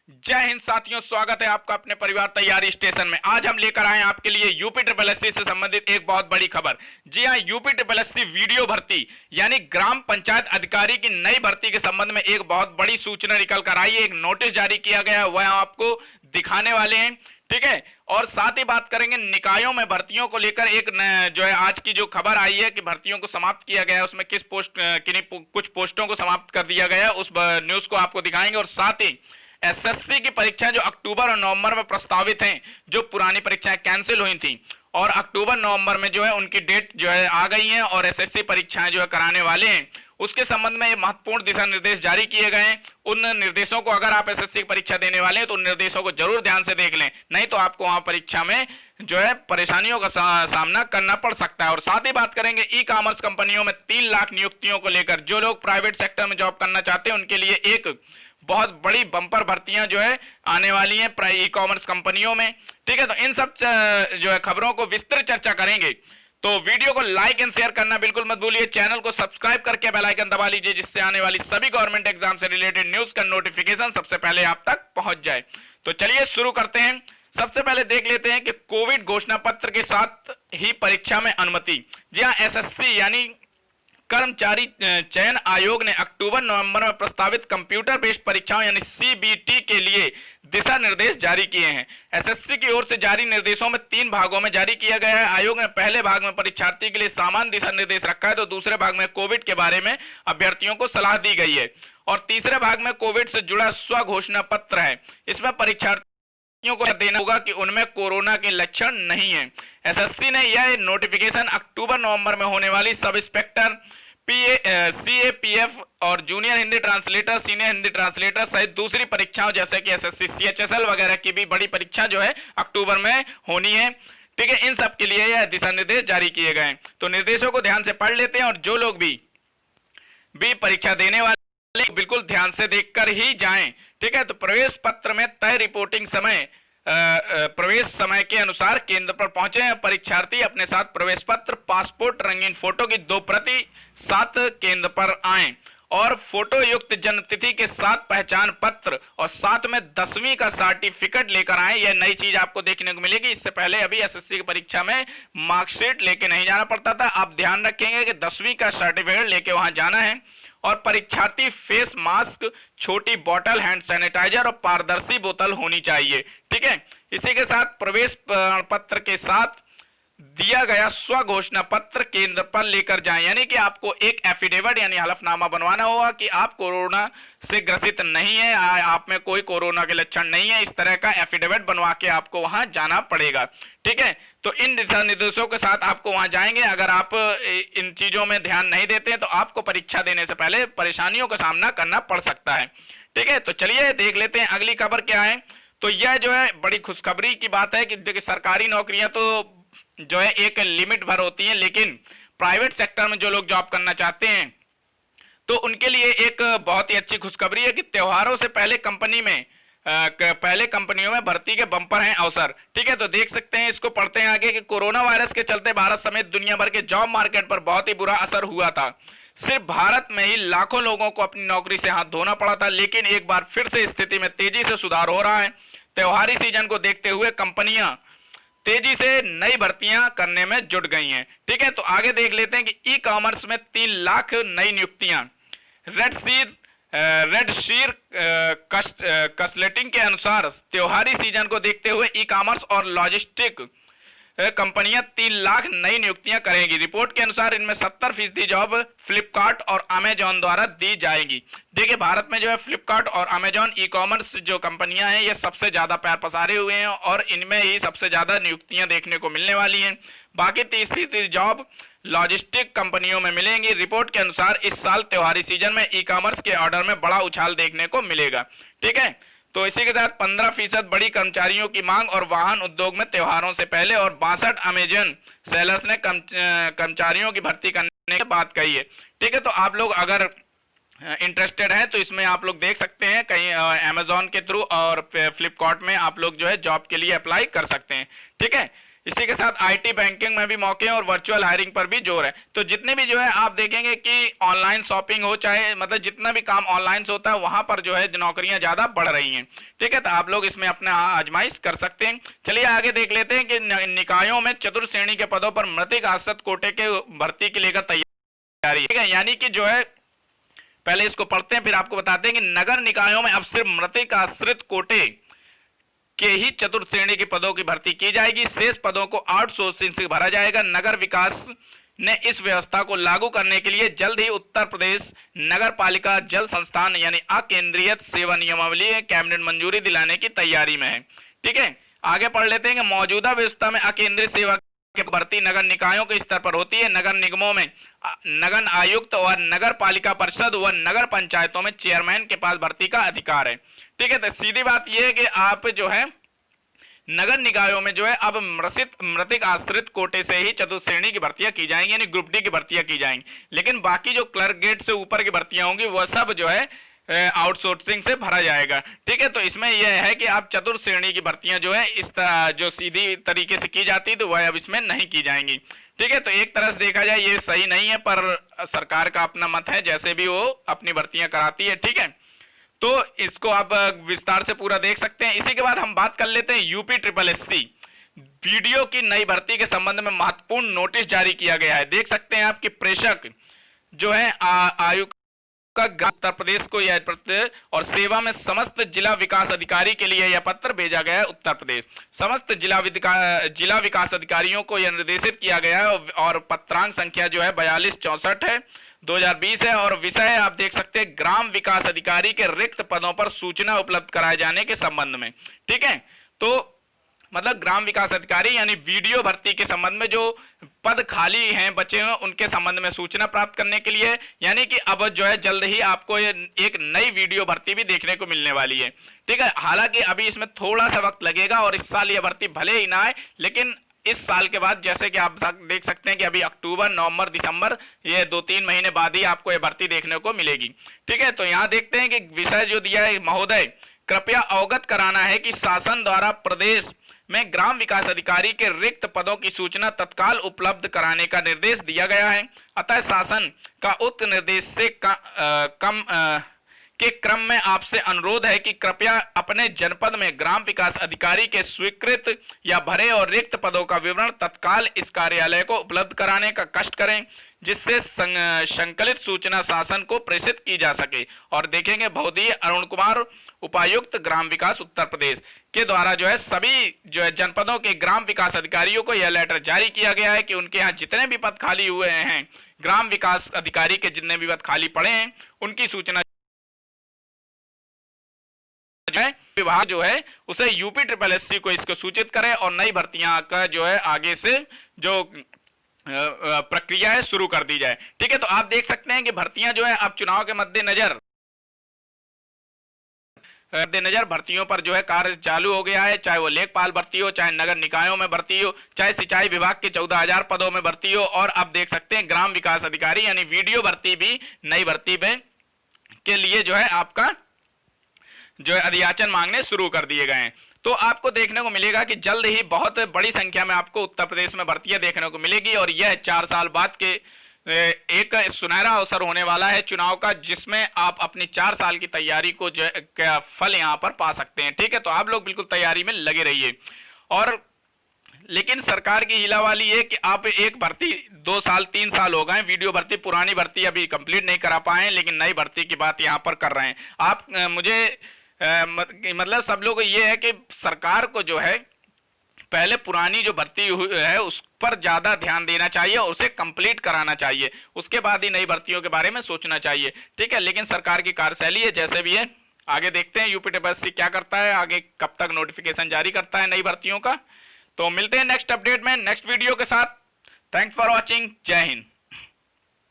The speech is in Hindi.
जय हिंद साथियों, स्वागत है आपका अपने परिवार तैयारी स्टेशन में। आज हम लेकर आए हैं आपके लिए यूपी ट्रिपल एससी से संबंधित एक बहुत बड़ी खबर। जी हां, यूपी ट्रिपल एससी वीडियो भर्ती यानी ग्राम पंचायत अधिकारी की नई भर्ती के संबंध में एक बहुत बड़ी सूचना निकल कर आई है। एक नोटिस जारी किया गया है, वह हम आपको दिखाने वाले हैं। ठीक है, और साथ ही बात करेंगे निकायों में भर्तियों को लेकर। एक जो है आज की जो खबर आई है कि भर्तियों को समाप्त किया गया है, उसमें किस पोस्ट किन्हीं कुछ पोस्टों को समाप्त कर दिया गया है, उस न्यूज को आपको दिखाएंगे। और साथ ही एसएससी की परीक्षा जो अक्टूबर और नवंबर में प्रस्तावित हैं, जो पुरानी परीक्षाएं कैंसिल हुई थी और अक्टूबर नवंबर में जो है उनकी डेट जो है आ गई है और एसएससी परीक्षाएं जो है कराने वाले हैं, उसके संबंध में महत्वपूर्ण दिशा निर्देश जारी किए गए हैं। उन निर्देशों को अगर आप एसएससी की परीक्षा देने वाले हैं तो उन निर्देशों को जरूर ध्यान से देख लें, नहीं तो आपको वहां परीक्षा में जो है परेशानियों का सामना करना पड़ सकता है। और साथ ही बात करेंगे ई कॉमर्स कंपनियों में 3 लाख नियुक्तियों को लेकर। जो लोग प्राइवेट सेक्टर में जॉब करना चाहते हैं उनके लिए एक बहुत बड़ी बंपर भर्तियां जो है आने वाली हैं ई कॉमर्स कंपनियों में। ठीक है, तो इन सब जो है खबरों को विस्तृत चर्चा करेंगे, तो वीडियो को लाइक एंड शेयर करना बिल्कुल मत भूलिए। चैनल को सब्सक्राइब करके बेल आइकन दबा लीजिए, जिससे आने वाली सभी गवर्नमेंट एग्जाम से रिलेटेड न्यूज का नोटिफिकेशन सबसे पहले आप तक पहुंच जाए। तो चलिए शुरू करते हैं। सबसे पहले देख लेते हैं कि कोविड घोषणा पत्र के साथ ही परीक्षा में अनुमति। जी हाँ, एसएससी यानी कर्मचारी चयन आयोग ने अक्टूबर नवंबर में प्रस्तावित कंप्यूटर बेस्ड परीक्षाओं यानी सीबीटी के लिए दिशा निर्देश जारी किए हैं। एसएससी की ओर से जारी निर्देशों में 3 भागों में जारी किया गया है। आयोग ने पहले भाग में परीक्षार्थी के लिए सामान्य दिशा निर्देश रखा है, तो दूसरे भाग में कोविड के बारे में अभ्यर्थियों को सलाह दी गई है और तीसरे भाग में कोविड से जुड़ा स्व घोषणा पत्र है। इसमें परीक्षार्थियों को देना होगा कि उनमें कोरोना के लक्षण नहीं है। एसएससी ने यह नोटिफिकेशन अक्टूबर नवंबर में होने वाली सब इंस्पेक्टर सीएपीएफ और junior Hindi translator, senior Hindi translator सहित दूसरी परीक्षाओं जैसे कि एसएससी सीएचएसएल वगैरह की भी बड़ी परीक्षा जो है अक्टूबर में होनी है। ठीक है, इन सब के लिए यह दिशा निर्देश जारी किए गए हैं। तो निर्देशों को ध्यान से पढ़ लेते हैं और जो लोग भी परीक्षा देने वाले बिल्कुल ध्यान से देखकर ही जाएं। ठीक है, तो प्रवेश पत्र में तय रिपोर्टिंग समय प्रवेश समय के अनुसार केंद्र पर पहुंचे। परीक्षार्थी अपने साथ प्रवेश पत्र, पासपोर्ट, रंगीन फोटो की 2 प्रति साथ केंद्र पर आएं और फोटो युक्त जन्म तिथि के साथ पहचान पत्र और साथ में 10वीं का सर्टिफिकेट लेकर आएं। यह नई चीज आपको देखने को मिलेगी। इससे पहले अभी एसएससी की परीक्षा में मार्कशीट लेके नहीं जाना पड़ता था। आप ध्यान रखेंगे कि 10वीं का सर्टिफिकेट लेके वहां जाना है। और परीक्षार्थी फेस मास्क, छोटी बोतल, हैंड सैनिटाइजर और पारदर्शी बोतल होनी चाहिए। ठीक है, इसी के साथ प्रवेश पत्र के साथ दिया गया स्व घोषणा पत्र केंद्र पर लेकर जाएं, यानी कि आपको एक एफिडेविट यानी हलफनामा बनवाना होगा कि आप कोरोना से ग्रसित नहीं है, आप में कोई कोरोना के लक्षण नहीं है। इस तरह का एफिडेविट बनवा के आपको वहां जाना पड़ेगा। ठीक है, तो इन दिशा निर्देशों के साथ आपको वहां जाएंगे। अगर आप इन चीजों में ध्यान नहीं देते हैं तो आपको परीक्षा देने से पहले परेशानियों का सामना करना पड़ सकता है। ठीक है, तो चलिए देख लेते हैं अगली खबर क्या है। तो यह जो है बड़ी खुशखबरी की बात है कि देखिए, सरकारी नौकरियां तो जो है एक लिमिट भर होती हैं, लेकिन प्राइवेट सेक्टर में जो लोग जॉब करना चाहते हैं तो उनके लिए एक बहुत ही अच्छी खुशखबरी है कि त्योहारों से पहले कंपनियों में भर्ती के बंपर हैं अवसर। ठीक है, तो देख सकते हैं, इसको पढ़ते हैं आगे कि कोरोना वायरस के चलते भारत समेत दुनिया भर के जॉब मार्केट पर बहुत ही बुरा असर हुआ था। सिर्फ भारत में ही लाखों लोगों को अपनी नौकरी से हाथ धोना पड़ा था, लेकिन एक बार फिर से स्थिति में तेजी से सुधार हो रहा है। त्योहारी सीजन को देखते हुए कंपनियां तेजी से नई भर्तियां करने में जुट गई हैं। ठीक है, तो आगे देख लेते हैं कि ई कॉमर्स में 3 लाख नई नियुक्तियां। रेड शीर कंसल्टिंग के अनुसार त्योहारी सीजन को देखते हुए ई कॉमर्स और लॉजिस्टिक कंपनियां 3 लाख नई नियुक्तियां करेंगी। रिपोर्ट के अनुसार इनमें 70% जॉब फ्लिपकार्ट और अमेजॉन द्वारा दी जाएगी। देखिए, भारत में जो है फ्लिपकार्ट और अमेजॉन ई कॉमर्स जो कंपनियां हैं ये सबसे ज्यादा पैर पसारे हुए हैं और इनमें ही सबसे ज्यादा नियुक्तियां देखने को मिलने वाली हैं। बाकी 30% जॉब लॉजिस्टिक कंपनियों में मिलेंगी। रिपोर्ट के अनुसार इस साल त्योहारी सीजन में ई कॉमर्स के ऑर्डर में बड़ा उछाल देखने को मिलेगा। ठीक है, तो इसी के साथ 15% बड़ी कर्मचारियों की मांग और वाहन उद्योग में त्योहारों से पहले और 62 अमेजन सेलर्स ने कर्मचारियों की भर्ती करने की बात कही है। ठीक है, तो आप लोग अगर इंटरेस्टेड हैं तो इसमें आप लोग देख सकते हैं, कहीं अमेजोन के थ्रू और फ्लिपकार्ट में आप लोग जो है जॉब के लिए अप्लाई कर सकते हैं। ठीक है, इसी के साथ आईटी बैंकिंग में भी मौके हैं और वर्चुअल हायरिंग पर भी जोर है। तो जितने भी जो है आप देखेंगे कि ऑनलाइन शॉपिंग हो, चाहे मतलब जितना भी काम ऑनलाइन से होता है वहां पर जो है नौकरियां ज्यादा बढ़ रही हैं। ठीक है, तो आप लोग इसमें अपना आजमाइश कर सकते हैं। चलिए आगे देख लेते हैं कि निकायों में चतुर्थ श्रेणी के पदों पर मृतिक आश्रित कोटे के भर्ती के लेकर तैयारी। ठीक है, यानी कि जो है पहले इसको पढ़ते हैं फिर आपको बताते हैं कि नगर निकायों में अब सिर्फ मृतिक आश्रित कोटे के ही चतुर्थ श्रेणी के पदों की भर्ती की जाएगी। शेष पदों को आउटसोर्सिंग से भरा जाएगा। नगर विकास ने इस व्यवस्था को लागू करने के लिए जल्द ही उत्तर प्रदेश नगर पालिका जल संस्थान यानी अकेंद्रीयत सेवा नियमावली कैबिनेट मंजूरी दिलाने की तैयारी में है। ठीक है, आगे पढ़ लेते हैं कि मौजूदा व्यवस्था में अकेंद्रीय सेवा की भर्ती नगर निकायों के स्तर पर होती है। नगर निगमों में नगर आयुक्त और नगर पालिका परिषद व नगर पंचायतों में चेयरमैन के पास भर्ती का अधिकार है। ठीक है, तो सीधी बात यह है कि आप जो है नगर निकायों में जो है अब मृतिक आश्रित कोटे से ही चतुर्थ श्रेणी की भर्तियां की जाएंगी, यानी ग्रुप डी की भर्तियां की जाएंगी। लेकिन बाकी जो क्लर्क गेट से ऊपर की भर्तियां होंगी वह सब जो है आउटसोर्सिंग से भरा जाएगा। ठीक है, तो इसमें यह है कि आप चतुर्थ श्रेणी की भर्तियां जो है इस तरह जो सीधी तरीके से की जाती तो वह अब इसमें नहीं की जाएंगी। ठीक है, तो एक तरह से देखा जाए ये सही नहीं है, पर सरकार का अपना मत है, जैसे भी वो अपनी भर्तियां कराती है। ठीक है, तो इसको आप विस्तार से पूरा देख सकते हैं। इसी के बाद हम बात कर लेते हैं यूपी ट्रिपल एससी वीडियो की नई भर्ती के संबंध में महत्वपूर्ण नोटिस जारी किया गया है। देख सकते हैं आपकी प्रेषक जो है आयुक्त का उत्तर प्रदेश को यह पत्र और सेवा में समस्त जिला विकास अधिकारी के लिए यह पत्र भेजा गया है। उत्तर प्रदेश समस्त जिला विकास अधिकारियों को यह निर्देशित किया गया है और पत्रांक संख्या जो है 4264 है 2020 है और विषय आप देख सकते हैं ग्राम विकास अधिकारी के रिक्त पदों पर सूचना उपलब्ध कराए जाने के संबंध में। ठीक है, तो मतलब ग्राम विकास अधिकारी यानी वीडियो भर्ती के संबंध में जो पद खाली हैं बचे हुए उनके संबंध में सूचना प्राप्त करने के लिए, यानी कि अब जो है जल्द ही आपको एक नई वीडियो भर्ती भी देखने को मिलने वाली है। ठीक है, हालांकि अभी इसमें थोड़ा सा वक्त लगेगा और इस साल यह भर्ती भले ही ना आए, लेकिन इस साल के बाद जैसे कि आप देख सकते हैं कि अभी अक्टूबर नवंबर दिसंबर ये 2-3 महीने बाद ही आपको ये भर्ती देखने को मिलेगी। ठीक है, तो यहाँ देखते हैं कि विषय जो दिया है, महोदय कृपया अवगत कराना है कि शासन द्वारा प्रदेश में ग्राम विकास अधिकारी के रिक्त पदों की सूचना तत्काल उपलब्ध कराने का निर्देश दिया गया है। अतः शासन का उक्त निर्देश से के क्रम में आपसे अनुरोध है कि कृपया अपने जनपद में ग्राम विकास अधिकारी के स्वीकृत या भरे और रिक्त पदों का विवरण तत्काल इस कार्यालय को उपलब्ध कराने का कष्ट करें, जिससे संकलित सूचना शासन को प्रेषित की जा सके। और देखेंगे बहुदीय अरुण कुमार उपायुक्त ग्राम विकास उत्तर प्रदेश के द्वारा जो है सभी जो है जनपदों के ग्राम विकास अधिकारियों को यह लेटर जारी किया गया है कि उनके यहाँ जितने भी पद खाली हुए हैं, ग्राम विकास अधिकारी के जितने भी पद खाली पड़े हैं, उनकी सूचना विभाग जो है उसे यूपी ट्रिपल एससी को इसको सूचित करे और नई भर्तियां का जो है आगे से जो प्रक्रिया है शुरू कर दी जाए। ठीक है, तो आप देख सकते हैं कि भर्तियां जो है अब चुनाव के मद्देनजर भर्तियों पर जो है कार्य चालू हो गया है, चाहे वो लेखपाल भर्ती हो, चाहे नगर निकायों में भर्ती हो, चाहे सिंचाई विभाग के 14,000 पदों में भर्ती हो, और आप देख सकते हैं ग्राम विकास अधिकारी यानी वीडियो भर्ती भी नई भर्ती में के लिए जो है आपका जो है अधियाचन मांगने शुरू कर दिए गए हैं। तो आपको देखने को मिलेगा कि जल्द ही बहुत बड़ी संख्या में आपको उत्तर प्रदेश में भर्तियां देखने को मिलेगी और यह 4 साल बाद के एक सुनहरा अवसर होने वाला है चुनाव का, जिसमें आप अपनी 4 साल की तैयारी को जो फल यहां पर पा सकते हैं। ठीक है, तो आप लोग बिल्कुल तैयारी में लगे रहिए। और लेकिन सरकार की हीला वाली है कि आप एक भर्ती 2 साल 3 साल हो गए, वीडियो भर्ती पुरानी भर्ती अभी कंप्लीट नहीं करा पाए, लेकिन नई भर्ती की बात यहां पर कर रहे हैं आप। मुझे मतलब सब लोग ये है कि सरकार को जो है पहले पुरानी जो भर्ती है उस पर ज्यादा ध्यान देना चाहिए और उसे कंप्लीट कराना चाहिए, उसके बाद ही नई भर्तियों के बारे में सोचना चाहिए। ठीक है, लेकिन सरकार की कार्यशैली है जैसे भी है, आगे देखते हैं यूपी ट्रिपल एससी क्या करता है, आगे कब तक नोटिफिकेशन जारी करता है नई भर्तियों का। तो मिलते हैं नेक्स्ट अपडेट में नेक्स्ट वीडियो के साथ। थैंक्स फॉर वॉचिंग, जय हिंद।